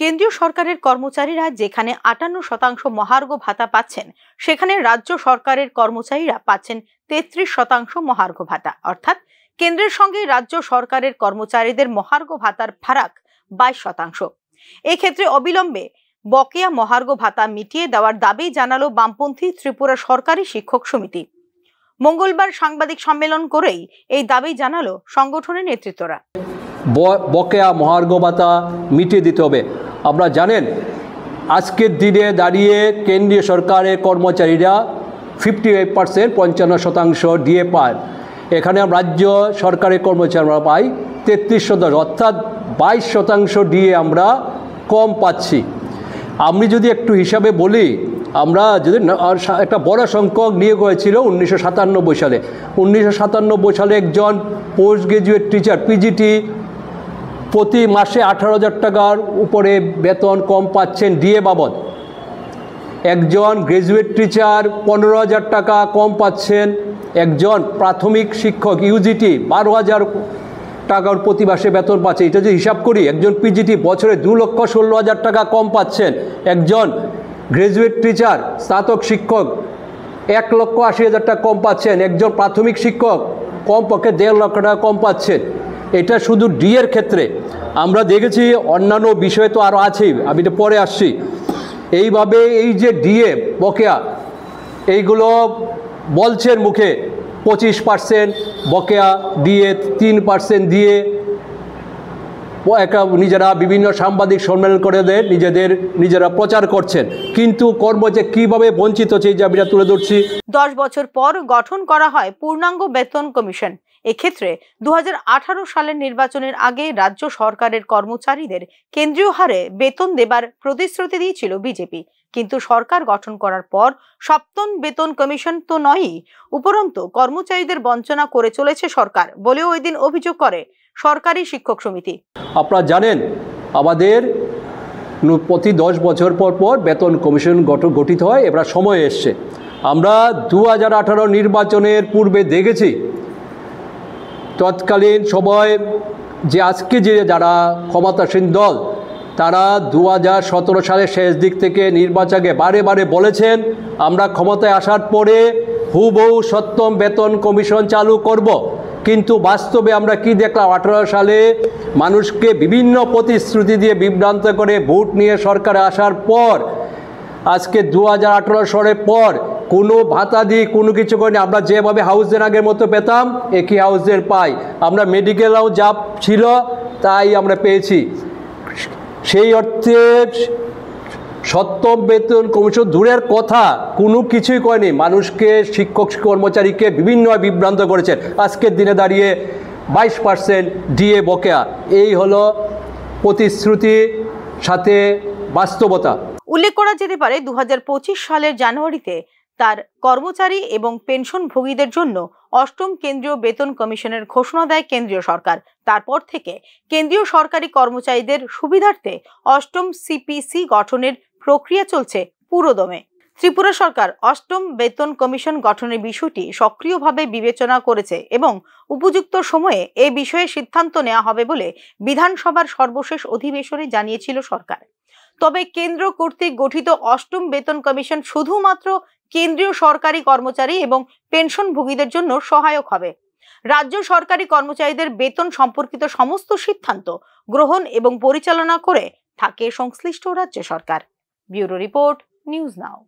কেন্দ্রীয় সরকারের কর্মচারীরা যেখানে ৫৮% মহার্ঘ ভাতা পাচ্ছেন, সেখানে রাজ্য সরকারের কর্মচারীরা পাচ্ছেন ৩৩% মহার্ঘ ভাতা। অর্থাৎ কেন্দ্রের সঙ্গে রাজ্য সরকারের কর্মচারীদের মহার্ঘ ভাতার ফারাক ২২%। এক্ষেত্রে অবিলম্বে বকেয়া মহার্ঘ ভাতা মিটিয়ে দেওয়ার দাবি জানালো বামপন্থী ত্রিপুরা সরকারি শিক্ষক সমিতি। মঙ্গলবার সাংবাদিক সম্মেলন করেই এই দাবি জানালো সংগঠনের নেতৃত্বরা। বকেয়া মহার্ঘ ভাতা মিটিয়ে দিতে হবে। আপনারা জানেন, আজকের দিনে দাঁড়িয়ে কেন্দ্রীয় সরকারের কর্মচারীরা 58% ৫৫% ডিএ পায়। এখানে রাজ্য সরকারের কর্মচারীরা পাই ৩৩%, অর্থাৎ ২২% ডিএ আমরা কম পাচ্ছি। আমি যদি একটু হিসাবে বলি, আমরা যদি একটা বড় সংখ্যক নিয়োগ হয়েছিল 1997 সালে। 1997 সালে একজন পোস্ট গ্রাজুয়েট টিচার পিজিটি প্রতি মাসে ১৮,০০০ টাকার উপরে বেতন কম পাচ্ছেন ডিএ বাবদ। একজন গ্রাজুয়েট টিচার ১৫,০০০ টাকা কম পাচ্ছেন। একজন প্রাথমিক শিক্ষক ইউজিটি ১২,০০০ টাকার প্রতি মাসে বেতন পাচ্ছে। এটা যদি হিসাব করি, একজন পিজিটি বছরে ২,১৬,০০০ টাকা কম পাচ্ছেন। একজন গ্রাজুয়েট টিচার স্নাতক শিক্ষক ১,৮০,০০০ টাকা কম পাচ্ছেন। একজন প্রাথমিক শিক্ষক কমপক্ষে ১.৫ লক্ষ টাকা কম পাচ্ছেন। এটা শুধু ডিএর ক্ষেত্রে। আমরা দেখেছি অন্যান্য বিষয় তো আরও আছেই, আমি এটা পরে আসছি। এইভাবে এই যে ডিএ বকেয়া, এইগুলো বলছেন মুখে 25% বকেয়া ডিএ, 3% দিয়ে নিজেরা বিভিন্ন সাংবাদিক সম্মেলন করে নিজেরা প্রচার করছেন, কিন্তু কর্মচারী কিভাবে বঞ্চিত হচ্ছে এই দাবিটা তুলে ধরছি। 10 বছর পর গঠন করা হয় পূর্ণাঙ্গ বেতন কমিশন। এক্ষেত্রে 2018 সালের নির্বাচনের আগে রাজ্য সরকারের কর্মচারীদের কেন্দ্রীয় হারে বেতন দেবার প্রতিশ্রুতি দিয়েছিল বিজেপি, কিন্তু সরকার গঠন করার পর সপ্তম বেতন কমিশন তো নয়ই, উপরন্তু কর্মচারীদের বঞ্চনা করে চলেছে সরকার বলেও ওই দিন অভিযোগ করে সরকারি শিক্ষক সমিতি। আপনারা জানেন, আমাদের প্রতি 10 বছর পর পর বেতন কমিশন গঠিত হয়। এবার সময় এসছে। আমরা 2018 নির্বাচনের পূর্বে দেখেছি তৎকালীন সময় যে আজকে যারা ক্ষমতাসীন দল, তারা 2017 সালের শেষ দিক থেকে নির্বাচনে বারে বারে বলেছেন আমরা ক্ষমতায় আসার পরে হুবহু সপ্তম বেতন কমিশন চালু করব। কিন্তু বাস্তবে আমরা কি দেখলাম? 18 সালে মানুষকে বিভিন্ন প্রতিশ্রুতি দিয়ে বিভ্রান্ত করে ভোট নিয়ে সরকারে আসার পর আজকে 2018 সালের পর কোনো ভাতা দিয়ে কোনো কিছু করেনি। আমরা যেভাবে হাউসের আগের মতো পেতাম একই হাউসের পাই। আমরা মেডিকেলও যা ছিল তাই আমরা পেয়েছি। সেই অর্থে সপ্তম বেতন কমিশন দূরের কথা, কোনো কিছুই করেনি। মানুষকে, শিক্ষক কর্মচারীকে বিভিন্নভাবে বিভ্রান্ত করেছেন। আজকের দিনে দাঁড়িয়ে 22% ডিএ বকেয়া, এই হলো প্রতিশ্রুতির সাথে বাস্তবতা। উল্লেখ করা যেতে পারে 2025 সালের জানুয়ারিতে তার কর্মচারী এবং পেনশনভোগীদের জন্য অষ্টম কেন্দ্রীয় বেতন কমিশনের ঘোষণা দেয় কেন্দ্রীয় সরকার। তারপর থেকে কেন্দ্রীয় সরকারি কর্মচারীদের সুবিধার্থে অষ্টম সিপিসি গঠনের প্রক্রিয়া চলছে পুরোদমে। ত্রিপুরা সরকার অষ্টম বেতন কমিশন গঠনের বিষয়টি সক্রিয়ভাবে বিবেচনা করেছে এবং উপযুক্ত সময়ে এ বিষয়ে সিদ্ধান্ত নেওয়া হবে বলে বিধানসভার সর্বশেষ অধিবেশনে জানিয়েছিল সরকার। তবে কেন্দ্র কর্তৃক গঠিত অষ্টম বেতন কমিশন শুধুমাত্র কেন্দ্রীয় সরকারি কর্মচারী এবং পেনশনভোগীদের জন্য সহায়ক হবে। রাজ্য সরকারি কর্মচারীদের বেতন সম্পর্কিত সমস্ত সিদ্ধান্ত গ্রহণ এবং পরিচালনা করে থাকে সংশ্লিষ্ট রাজ্য সরকার। ব্যুরো রিপোর্ট, নিউজ নাও।